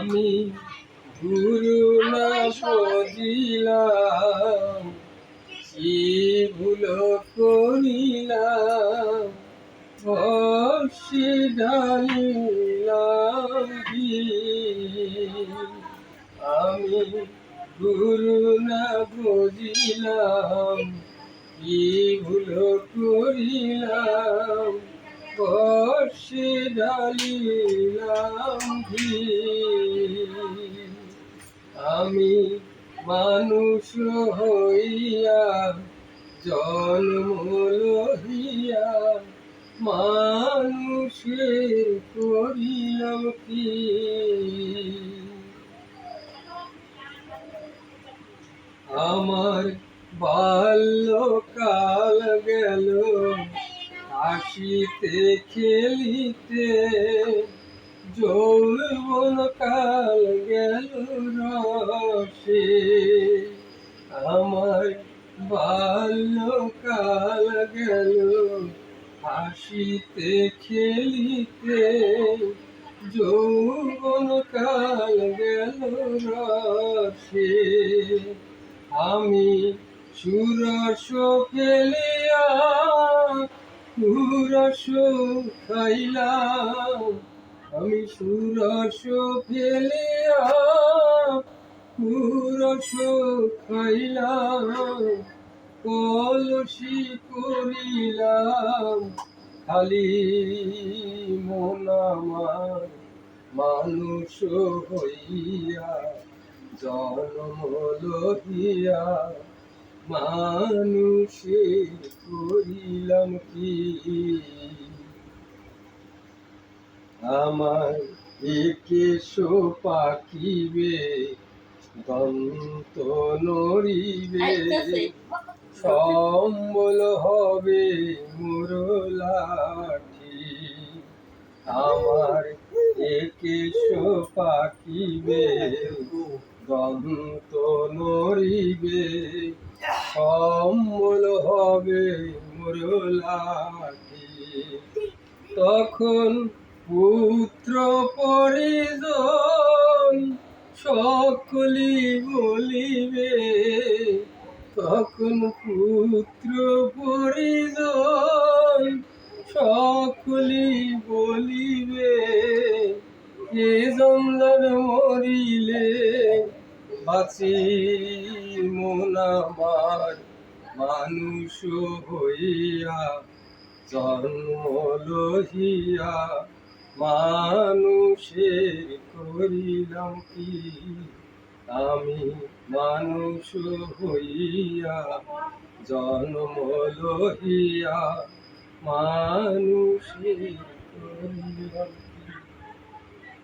আমি গুরু না বুঝিলাম, কি ভুল করিলাম, বর্ষে ঢালিলাম ভিড়। আমি গুরু না বুঝিলাম, কি ভুল করিলাম, বর্ষে ঢালিলাম ভিড়। আমি মানুষ হইয়া জন্ম লইয়া মানুষের করিলাম কি। আমার বাল্যকাল গেল হাসিতে খেলিতে, যৌবন কাল গেল রসে। আমার বাল্যকাল গেল হাসিতে খেলিতে, যৌবন কাল গেল রসে। আমি সুরস ফেলিয়া সুরস খাইলাম, আমি সুরস ফেলিয়া সুরস খাইলাম, কলসি করিলাম খালি মন আমার মানুষ হইয়া জন্ম লইয়া মানুষে করিলাম কি। আমার একেশ পাকিবে, দন্ত নড়িবে, সম্বল হবে মোর লাঠি। আমার একেশ পাকিবে, দন্ত নড়িবে, সম্বল হবে মোর লাঠি। তখন পুত্র পরিজন সকলি বলিবে, তখন পুত্র পরিজন সকলি বলিবে, এ জঞ্জাল মরিলে বাঁচি মন আমার মানুষ হইয়া জন্ম লইয়া মানুষের করিলাম কি। আমি মানুষ হইয়া জন্ম লইয়া মানুষের করিলাম।